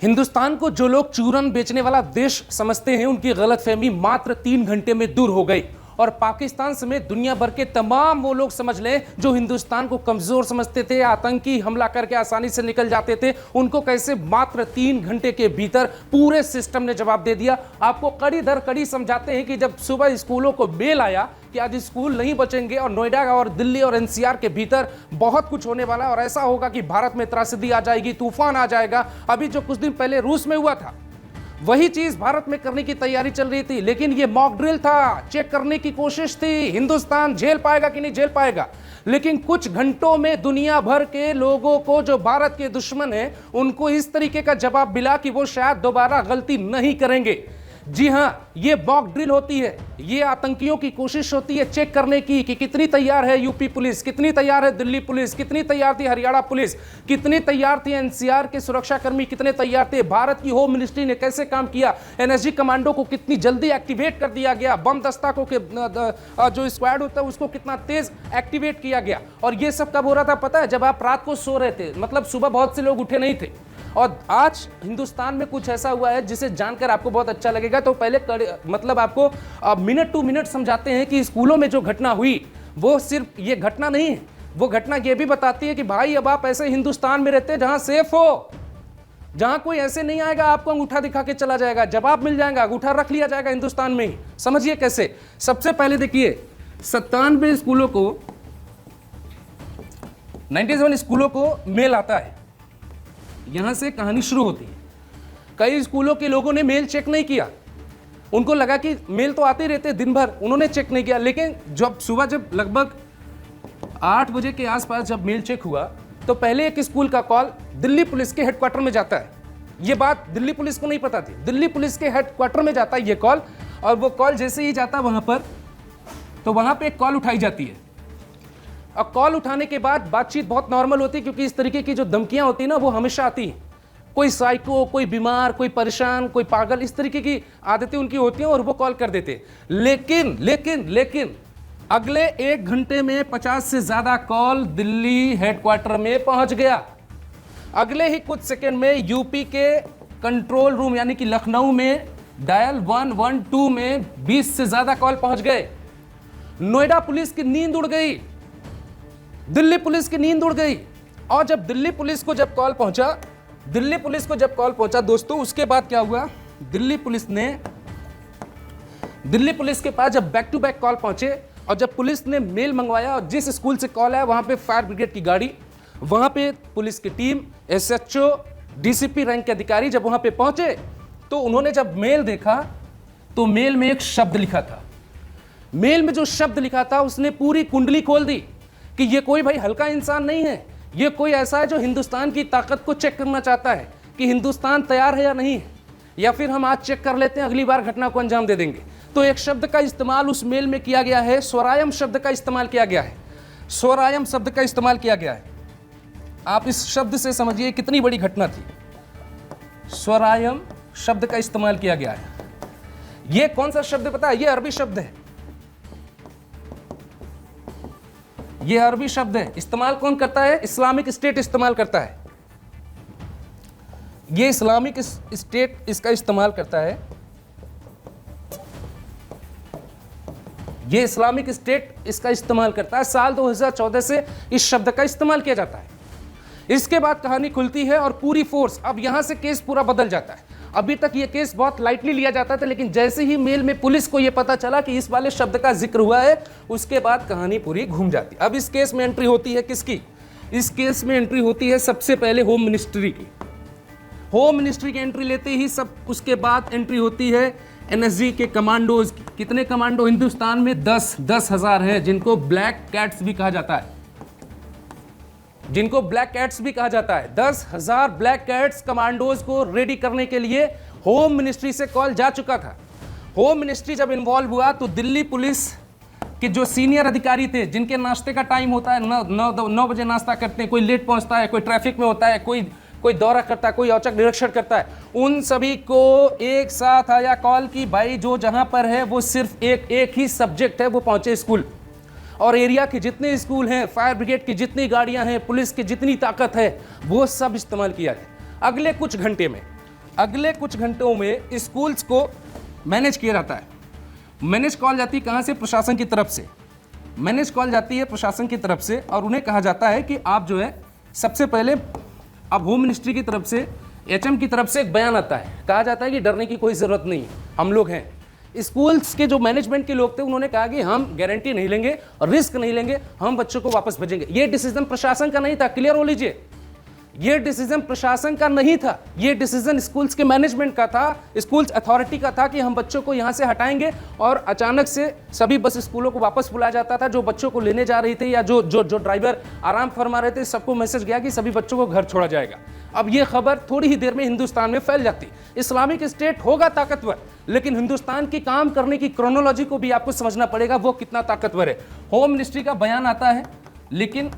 हिंदुस्तान को जो लोग चूरन बेचने वाला देश समझते हैं, उनकी गलतफहमी मात्र 3 घंटे में दूर हो गई। और पाकिस्तान समेत दुनिया भर के तमाम वो लोग समझ लें जो हिंदुस्तान को कमजोर समझते थे, आतंकी हमला करके आसानी से निकल जाते थे, उनको कैसे मात्र 3 घंटे के भीतर पूरे सिस्टम ने जवाब दे दिया। आपको कड़ी दर कड़ी समझाते हैं कि जब सुबह स्कूलों को मेल आया कि आज स्कूल नहीं बचेंगे और नोएडा और दिल्ली और एनसीआर के भीतर बहुत कुछ होने वाला है और ऐसा होगा कि भारत में त्रासदी आ जाएगी, तूफान आ जाएगा। अभी जो कुछ दिन पहले रूस में हुआ था वही चीज भारत में करने की तैयारी चल रही थी, लेकिन ये मॉक ड्रिल था, चेक करने की कोशिश थी हिंदुस्तान झेल पाएगा कि नहीं झेल पाएगा। लेकिन कुछ घंटों में दुनिया भर के लोगों को जो भारत के दुश्मन है उनको इस तरीके का जवाब मिला कि वो शायद दोबारा गलती नहीं करेंगे। जी हां, ये मॉक ड्रिल होती है, ये आतंकियों की कोशिश होती है चेक करने की कि कितनी तैयार है यूपी पुलिस, कितनी तैयार है दिल्ली पुलिस, कितनी तैयार थी हरियाणा पुलिस, कितनी तैयार थी एनसीआर के सुरक्षाकर्मी, कितने तैयार थे। भारत की होम मिनिस्ट्री ने कैसे काम किया, एनएसजी कमांडो को कितनी जल्दी एक्टिवेट कर दिया गया, बम दस्ता को जो स्क्वाड होता है उसको कितना तेज एक्टिवेट किया गया। और ये सब कब हो रहा था पता है? जब आप रात को सो रहे थे, मतलब सुबह बहुत से लोग उठे नहीं थे। और आज हिंदुस्तान में कुछ ऐसा हुआ है जिसे जानकर आपको बहुत अच्छा लगेगा। तो पहले मतलब आपको मिनट टू मिनट समझाते हैं कि स्कूलों में जो घटना हुई वो सिर्फ ये घटना नहीं है, वो घटना ये भी बताती है कि भाई अब आप ऐसे हिंदुस्तान में रहते हैं जहां सेफ हो, जहां कोई ऐसे नहीं आएगा आपको अंगूठा दिखा के चला जाएगा, जवाब मिल जाएगा, अंगूठा रख लिया जाएगा हिंदुस्तान में ही। समझिए कैसे। सबसे पहले देखिए 97 स्कूलों को 97 स्कूलों को मेल आता है, यहां से कहानी शुरू होती है। कई स्कूलों के लोगों ने मेल चेक नहीं किया, उनको लगा कि मेल तो आते रहते दिन भर, उन्होंने चेक नहीं किया। लेकिन जब सुबह जब लगभग 8 बजे के आसपास जब मेल चेक हुआ तो पहले एक स्कूल का कॉल दिल्ली पुलिस के हेडक्वार्टर में जाता है। ये बात दिल्ली पुलिस को नहीं पता थी, दिल्ली पुलिस के हेडक्वार्टर में जाता है ये कॉल। और वो कॉल जैसे ही जाता वहां पर, तो वहां पर एक कॉल उठाई जाती है। और कॉल उठाने के बाद बातचीत बहुत नॉर्मल होती है, क्योंकि इस तरीके की जो धमकियां होती है ना वो हमेशा आती हैं। कोई साइको, कोई बीमार, कोई परेशान, कोई पागल, इस तरीके की आदतें उनकी होती हैं और वो कॉल कर देते हैं। लेकिन लेकिन लेकिन अगले 1 घंटे में 50 से ज्यादा कॉल दिल्ली हेडक्वार्टर में पहुंच गया। अगले ही कुछ सेकंड में यूपी के कंट्रोल रूम यानी कि लखनऊ में डायल 112 में 20 से ज्यादा कॉल पहुंच गए। नोएडा पुलिस की नींद उड़ गई, दिल्ली पुलिस की नींद उड़ गई। और जब दिल्ली पुलिस को जब कॉल पहुंचा दोस्तों, उसके बाद क्या हुआ, दिल्ली पुलिस के पास जब बैक टू बैक कॉल पहुंचे और जब पुलिस ने मेल मंगवाया और जिस स्कूल से कॉल आया वहां पे फायर ब्रिगेड की गाड़ी, वहां पे पुलिस की टीम, एसएचओ, डीसीपी रैंक के अधिकारी जब वहां पे पहुंचे तो उन्होंने जब मेल देखा तो मेल में एक शब्द लिखा था। मेल में जो शब्द लिखा था उसने पूरी कुंडली खोल दी कि ये कोई भाई हल्का इंसान नहीं है, ये कोई ऐसा है जो हिंदुस्तान की ताकत को चेक करना चाहता है कि हिंदुस्तान तैयार है या नहीं है, या फिर हम आज चेक कर लेते हैं, अगली बार घटना को अंजाम दे देंगे। तो एक शब्द का इस्तेमाल उस मेल में किया गया है, स्वरायम शब्द का इस्तेमाल किया गया है, स्वरायम शब्द का इस्तेमाल किया गया है। आप इस शब्द से समझिए कितनी बड़ी घटना थी। स्वरायम शब्द का इस्तेमाल किया गया है। यह कौन सा शब्द पता है? यह अरबी शब्द है, ये अरबी शब्द है। इस्तेमाल कौन करता है? इस्लामिक स्टेट इस्तेमाल करता है। ये इस्लामिक स्टेट इसका इस्तेमाल करता है, ये इस्लामिक स्टेट इसका इस्तेमाल करता है। साल 2014 से इस शब्द का इस्तेमाल किया जाता है। इसके बाद कहानी खुलती है और पूरी फोर्स, अब यहां से केस पूरा बदल जाता है। अभी तक ये केस बहुत लाइटली लिया जाता था, लेकिन जैसे ही मेल में पुलिस को ये पता चला कि इस वाले शब्द का जिक्र हुआ है, उसके बाद कहानी पूरी घूम जाती। अब इस केस में एंट्री होती है किसकी? इस केस में एंट्री होती है सबसे पहले होम मिनिस्ट्री की। होम मिनिस्ट्री की एंट्री लेते ही सब, उसके बाद एंट्री होती है एनएसजी के कमांडोज की। कितने कमांडो हिंदुस्तान में? 10,000 है, जिनको ब्लैक कैट्स भी कहा जाता है, जिनको ब्लैक कैट्स भी कहा जाता है। 10,000 ब्लैक कैट्स कमांडोज को रेडी करने के लिए होम मिनिस्ट्री से कॉल जा चुका था। होम मिनिस्ट्री जब इन्वॉल्व हुआ तो दिल्ली पुलिस के जो सीनियर अधिकारी थे, जिनके नाश्ते का टाइम होता है 9 बजे नाश्ता करते हैं, कोई लेट पहुंचता है, कोई ट्रैफिक में होता है, कोई दौरा करता है, कोई औचक निरीक्षण करता है, उन सभी को एक साथ आया कॉल कि भाई जो जहां पर है वो सिर्फ एक ही सब्जेक्ट है, वो पहुंचे स्कूल। और एरिया के जितने स्कूल हैं, फायर ब्रिगेड की जितनी गाड़ियां हैं, पुलिस की जितनी ताकत है, वो सब इस्तेमाल किया है। अगले कुछ घंटे में अगले कुछ घंटों में स्कूल्स को मैनेज किया जाता है। मैनेज कॉल जाती है कहाँ से? प्रशासन की तरफ से। मैनेज कॉल जाती है प्रशासन की तरफ से और उन्हें कहा जाता है कि आप जो है सबसे पहले, अब होम मिनिस्ट्री की तरफ से, एचएम की तरफ से एक बयान आता है, कहा जाता है कि डरने की कोई ज़रूरत नहीं, हम लोग हैं। स्कूल्स के जो मैनेजमेंट के लोग थे उन्होंने कहा कि हम गारंटी नहीं लेंगे और रिस्क नहीं लेंगे, हम बच्चों को वापस भेजेंगे। ये डिसीजन प्रशासन का नहीं था, क्लियर हो लीजिए। ये डिसीजन प्रशासन का नहीं था, ये डिसीजन स्कूल्स के मैनेजमेंट का था, स्कूल्स अथॉरिटी का था कि हम बच्चों को यहाँ से हटाएंगे। और अचानक से सभी बस स्कूलों को वापस बुलाया जाता था। जो बच्चों को लेने जा रही थी या जो जो जो ड्राइवर आराम फरमा रहे थे, सबको मैसेज गया कि सभी बच्चों को घर छोड़ा जाएगा। अब ये खबर थोड़ी ही देर में हिंदुस्तान में फैल जाती। इस्लामिक स्टेट होगा ताकतवर, लेकिन हिंदुस्तान की काम करने की क्रोनोलॉजी को भी आपको समझना पड़ेगा, वो कितना ताकतवर है। होम मिनिस्ट्री का बयान आता है, लेकिन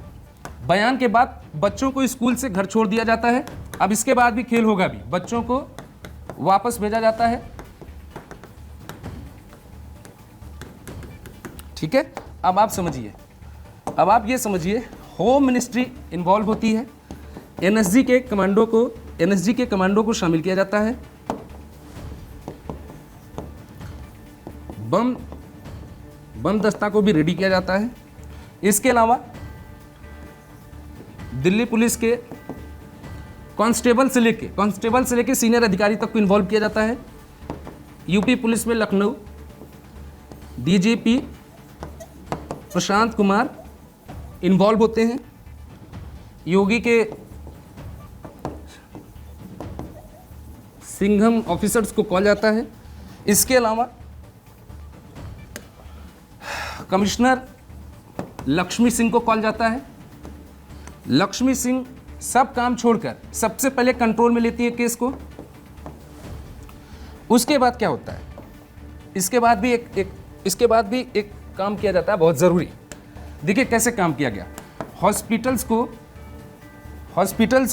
बयान के बाद बच्चों को स्कूल से घर छोड़ दिया जाता है। अब इसके बाद भी खेल होगा, भी बच्चों को वापस भेजा जाता है। ठीक है, अब आप समझिए, अब आप ये समझिए, होम मिनिस्ट्री इन्वॉल्व होती है। एनएसजी के कमांडो को शामिल किया जाता है। बम दस्ता को भी रेडी किया जाता है। इसके अलावा दिल्ली पुलिस के कांस्टेबल से लेके सीनियर अधिकारी तक को इन्वॉल्व किया जाता है। यूपी पुलिस में लखनऊ डीजीपी प्रशांत कुमार इन्वॉल्व होते हैं। योगी के सिंघम ऑफिसर्स को कॉल जाता है। इसके अलावा कमिश्नर लक्ष्मी सिंह को कॉल जाता है। लक्ष्मी सिंह सब काम छोड़कर सबसे पहले कंट्रोल में लेती है केस को। उसके बाद क्या होता है? इसके बाद भी एक काम किया जाता है बहुत ज़रूरी। देखिए कैसे काम किया गया। हॉस्पिटल्स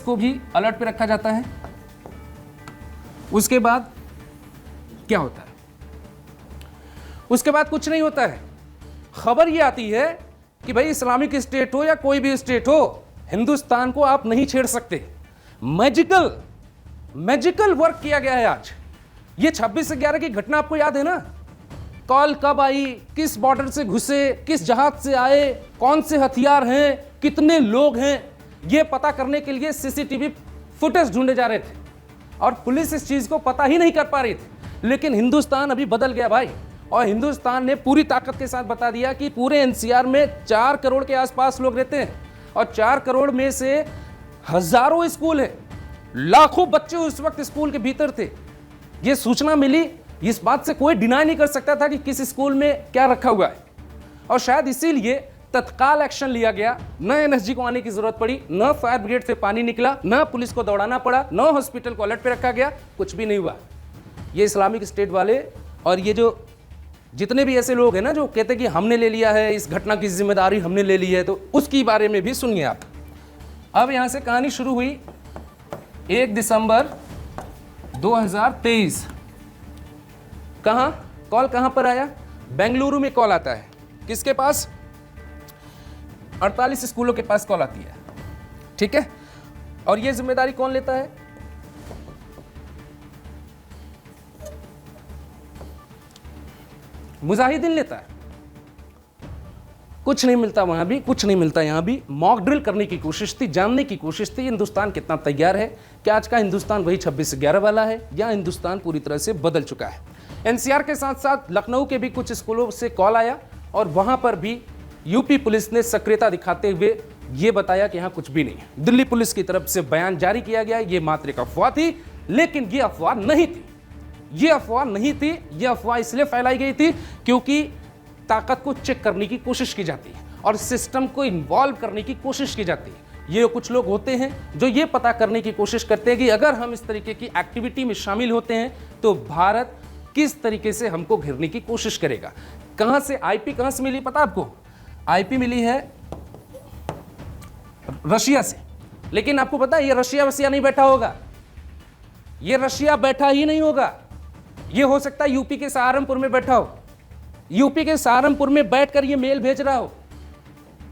को भी अलर्ट पे रखा जाता है। उसके बाद क्या होता है? उसके बाद कुछ नहीं होता है। खबर ये आती है कि भाई इस्लामिक स्टेट हो या कोई भी स्टेट हो, हिंदुस्तान को आप नहीं छेड़ सकते। मैजिकल वर्क किया गया है आज। ये 26/11 की घटना आपको याद है ना? कॉल कब आई, किस बॉर्डर से घुसे, किस जहाज से आए, कौन से हथियार हैं, कितने लोग हैं, ये पता करने के लिए सीसीटीवी फुटेज ढूंढे जा रहे थे और पुलिस इस चीज को पता ही नहीं कर पा रही थी। लेकिन हिंदुस्तान अभी बदल गया भाई, और हिंदुस्तान ने पूरी ताकत के साथ बता दिया कि पूरे एनसीआर में 4 करोड़ के आसपास लोग रहते हैं और 4 करोड़ में से हजारों स्कूल है, लाखों बच्चे उस वक्त स्कूल के भीतर थे। ये सूचना मिली, इस बात से कोई डिनाई नहीं कर सकता था कि किस स्कूल में क्या रखा हुआ है, और शायद इसीलिए तत्काल एक्शन लिया गया। न एनएसजी को आने की जरूरत पड़ी, न फायर ब्रिगेड से पानी निकला, न पुलिस को दौड़ाना पड़ा, न हॉस्पिटल को अलर्ट पे रखा गया, कुछ भी नहीं हुआ। ये इस्लामिक स्टेट वाले और ये जो जितने भी ऐसे लोग हैं ना जो कहते हैं कि हमने ले लिया है, इस घटना की जिम्मेदारी हमने ले ली है, तो उसकी बारे में भी सुनिए आप। अब यहां से कहानी शुरू हुई 1 दिसंबर 2023। कहां कॉल कहां पर आया? बेंगलुरु में कॉल आता है। किसके पास? 48 स्कूलों के पास कॉल आती है। ठीक है, और यह जिम्मेदारी कौन लेता है? मुजाहिदीन लेता है। कुछ नहीं मिलता वहां भी, कुछ नहीं मिलता यहां भी। मॉक ड्रिल करने की कोशिश थी, जानने की कोशिश थी हिंदुस्तान कितना तैयार है, क्या आज का हिंदुस्तान वही 26/11 वाला है या हिंदुस्तान पूरी तरह से बदल चुका है। एनसीआर के साथ साथ लखनऊ के भी कुछ स्कूलों से कॉल आया और वहां पर भी यूपी पुलिस ने सक्रियता दिखाते हुए ये बताया कि यहां कुछ भी नहीं है। दिल्ली पुलिस की तरफ से बयान जारी किया गया, ये मात्र एक अफवाह थी, लेकिन ये अफवाह नहीं थी। ये अफवाह नहीं थी, ये अफवाह इसलिए फैलाई गई थी क्योंकि ताकत को चेक करने की कोशिश की जाती है और सिस्टम को इन्वॉल्व करने की कोशिश की जाती है। ये कुछ लोग होते हैं जो ये पता करने की कोशिश करते हैं कि अगर हम इस तरीके की एक्टिविटी में शामिल होते हैं तो भारत किस तरीके से हमको घेरने की कोशिश करेगा। कहां से आईपी कहां से मिली पता आपको? आईपी मिली है रशिया से। लेकिन आपको पता है ये रशिया नहीं बैठा होगा, ये रशिया बैठा ही नहीं होगा। ये हो सकता है यूपी के सहारनपुर में बैठा हो, यूपी के सहारनपुर में बैठकर ये मेल भेज रहा हो,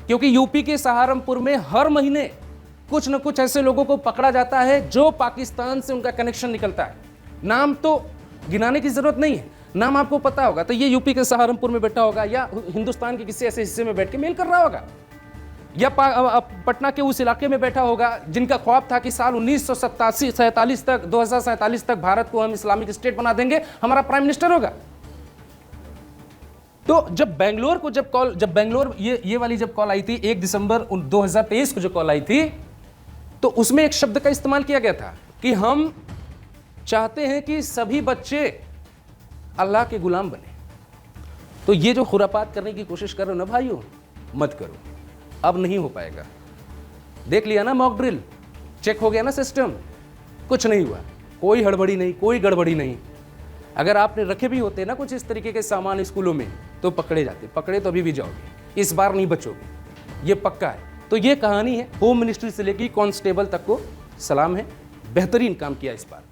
क्योंकि यूपी के सहारनपुर में हर महीने कुछ न कुछ ऐसे लोगों को पकड़ा जाता है जो पाकिस्तान से उनका कनेक्शन निकलता है। नाम तो गिनाने की जरूरत नहीं है, नाम आपको पता होगा। तो ये यूपी के सहारनपुर में बैठा होगा या हिंदुस्तान के किसी ऐसे हिस्से में बैठ के मेल कर रहा होगा, या पटना के उस इलाके में बैठा होगा जिनका ख्वाब था कि साल 1947 तक 2047 तक भारत को हम इस्लामिक स्टेट बना देंगे, हमारा प्राइम मिनिस्टर होगा। तो जब बेंगलोर ये वाली जब कॉल आई थी 1 दिसंबर 2023 को जो कॉल आई थी, तो उसमें एक शब्द का इस्तेमाल किया गया था कि हम चाहते हैं कि सभी बच्चे अल्लाह के गुलाम बने। तो ये जो खुरापात करने की कोशिश कर रहे हो ना भाइयों, मत करो, अब नहीं हो पाएगा। देख लिया ना मॉक ड्रिल, चेक हो गया ना सिस्टम, कुछ नहीं हुआ, कोई हड़बड़ी नहीं, कोई गड़बड़ी नहीं। अगर आपने रखे भी होते ना कुछ इस तरीके के सामान स्कूलों में तो पकड़े जाते, पकड़े तो अभी भी जाओगे, इस बार नहीं बचोगे, ये पक्का है। तो ये कहानी है, होम मिनिस्ट्री से लेकर कांस्टेबल तक को सलाम है, बेहतरीन काम किया इस बार।